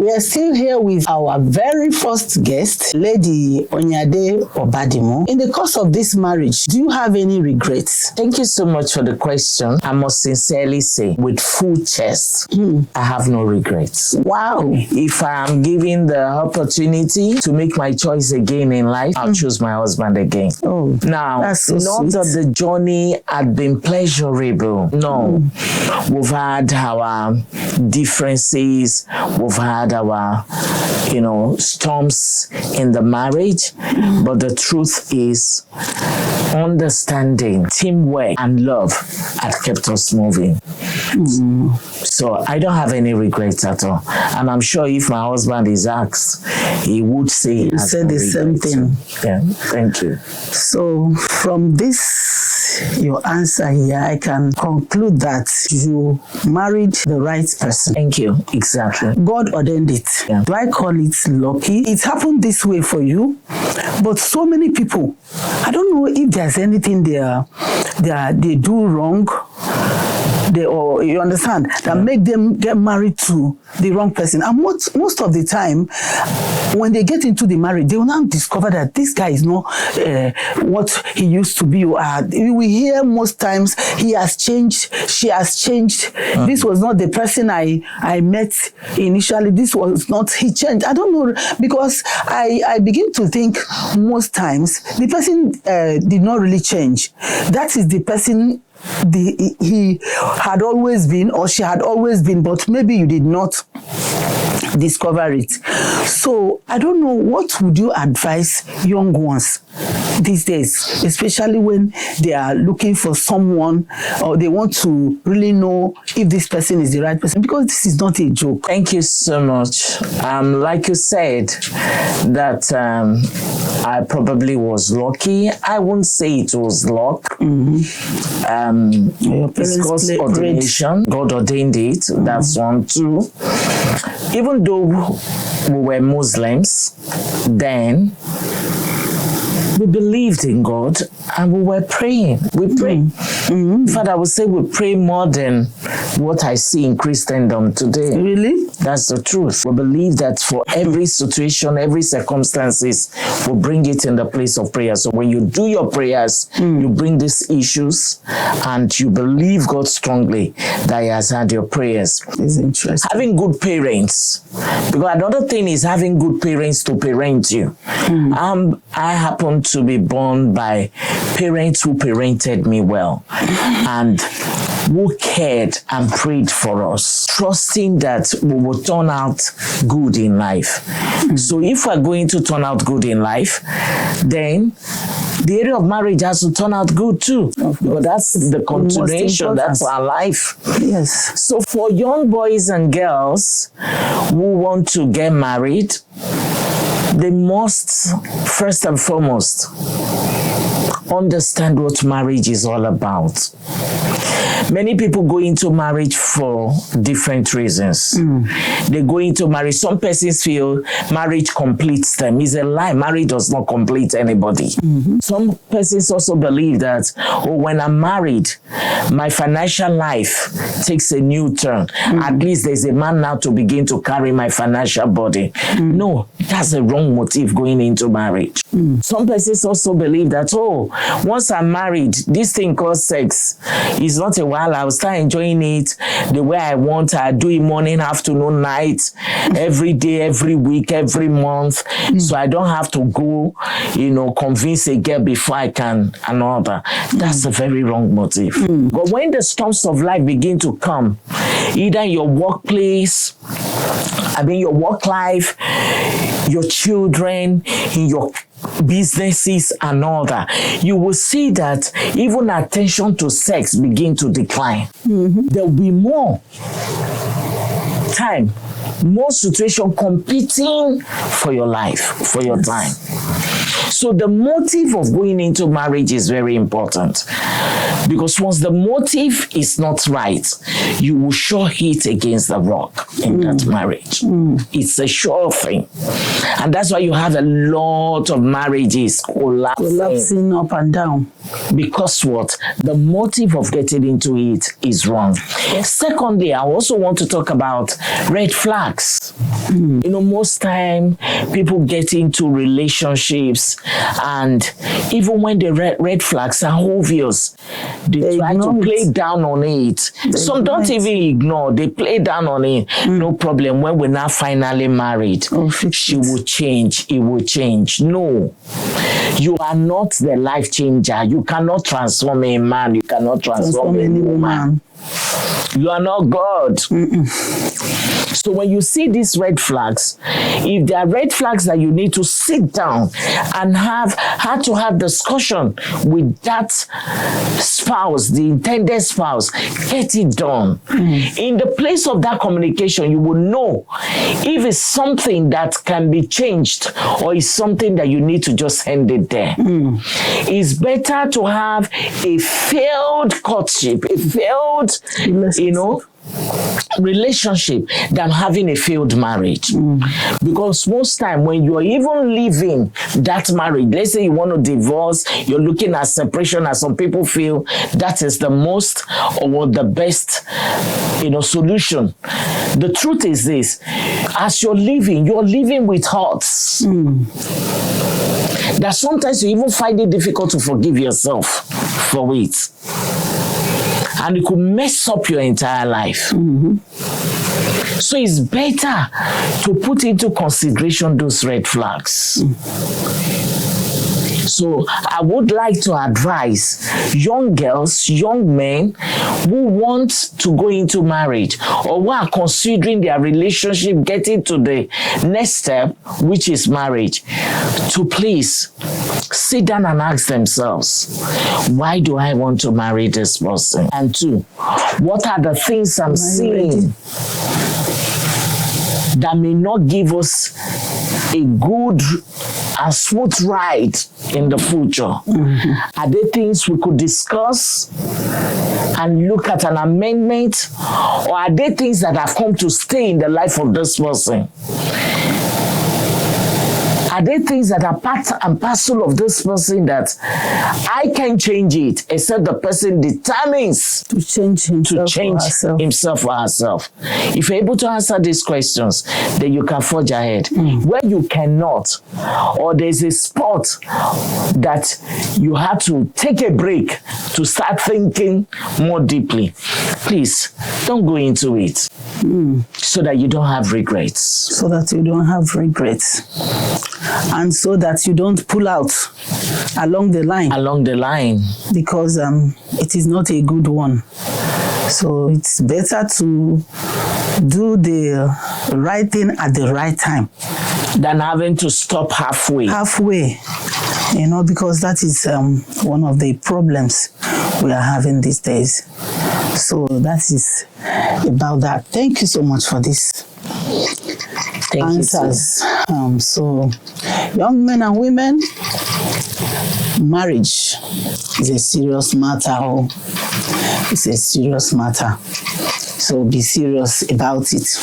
We are still here with our very first guest, Lady ONYIADE Obadimu. In the course of this marriage, do you have any regrets? Thank you so much for the question. I must sincerely say, with full chest, I have no regrets. Wow. If I am given the opportunity to make my choice again in life, I'll choose my husband again. Oh, now, that's so not that the journey had been pleasurable. No. We've had our differences. We've had our, storms in the marriage. But the truth is, understanding, teamwork, and love had kept us moving. So I don't have any regrets at all. And I'm sure if my husband is asked, he would say you said the same thing. Yeah, thank you. So from this, your answer here, I can conclude that you married the right person. Thank you. Exactly. God ordained it. Yeah. Do I call it lucky? It happened this way for you, but so many people, I don't know if there's anything they do wrong. You understand, that make them get married to the wrong person. And most of the time, when they get into the marriage, they will now discover that this guy is not what he used to be. We hear most times, he has changed, she has changed. This was not the person I met initially. This was not, he changed. I don't know, because I begin to think most times, the person did not really change. That is the person he had always been, or she had always been, but maybe you did not discover it. So I don't know, what would you advise young ones these days, especially when they are looking for someone, or they want to really know if this person is the right person, because this is not a joke. Thank you so much. Like you said, that I probably was lucky. I won't say it was luck. It's God's ordination. God ordained it. That's one. Two, even though we were Muslims then, we believed in God and we were praying. We pray. In fact, I would say we pray more than what I see in Christendom today. Really? That's the truth. We believe that for every situation, every circumstances, we bring it in the place of prayer. So when you do your prayers, you bring these issues and you believe God strongly that He has heard your prayers. It's interesting. Having good parents. Because another thing is having good parents to parent you. I happen to be born by parents who parented me well and who cared and prayed for us, trusting that we will turn out good in life. So if we're going to turn out good in life, then the area of marriage has to turn out good too. But that's the continuation, that's our life. Yes. So for young boys and girls who want to get married, they must, first and foremost, understand what marriage is all about. Many people go into marriage for different reasons. They go into marriage. Some persons feel marriage completes them. It's a lie. Marriage does not complete anybody. Some persons also believe that, when I'm married, my financial life takes a new turn. At least there's a man now to begin to carry my financial body. No, that's a wrong motive going into marriage. Some persons also believe that, once I'm married, this thing called sex is not a while. I'll start enjoying it the way I want. I do it morning, afternoon, night, every day, every week, every month. So I don't have to go, convince a girl before I can, and all that. That's a very wrong motive. But when the storms of life begin to come, either in your workplace, your work life, your children, in your businesses and all that, you will see that even attention to sex begin to decline. There will be more time, more situation competing for your life, for your time. So the motive of going into marriage is very important. Because once the motive is not right, you will sure hit against the rock in that marriage. It's a sure thing. And that's why you have a lot of marriages collapsing up and down. Because what? The motive of getting into it is wrong. Secondly, I also want to talk about red flags. You know, most time people get into relationships, and even when the red flags are obvious, they try to play down on it. Some don't even ignore, they play down on it. No problem. When we're now finally married, she will change, it will change. No, you are not the life changer. You cannot transform a man, you cannot transform a woman. You are not God. So when you see these red flags, if there are red flags that you need to sit down and have discussion with that spouse, the intended spouse, get it done. In the place of that communication, you will know if it's something that can be changed or is something that you need to just end it there. It's better to have a failed courtship, a failed, relationship than having a failed marriage. Because most time when you're even leaving that marriage, let's say you want to divorce, you're looking at separation, as some people feel that is the most or the best solution. The truth is this: as you're living with hurts that sometimes you even find it difficult to forgive yourself for it. And it could mess up your entire life. So it's better to put into consideration those red flags. So I would like to advise young girls, young men who want to go into marriage or who are considering their relationship getting to the next step, which is marriage, to please sit down and ask themselves, why do I want to marry this person? And two, what are the things I'm seeing that may not give us a good and smooth ride in the future? Are there things we could discuss and look at an amendment, or are there things that have come to stay in the life of this person? Are there things that are part and parcel of this person that I can't change it, except the person determines to change himself or herself? If you're able to answer these questions, then you can forge ahead. Where you cannot, or there's a spot that you have to take a break to start thinking more deeply, please don't go into it so that you don't have regrets. So that you don't have regrets. And so that you don't pull out along the line. Because it is not a good one. So it's better to do the right thing at the right time than having to stop halfway. Because that is one of the problems we are having these days. So that is about that. Thank you so much for this. Answers. So, young men and women, marriage is a serious matter. It's a serious matter. So be serious about it.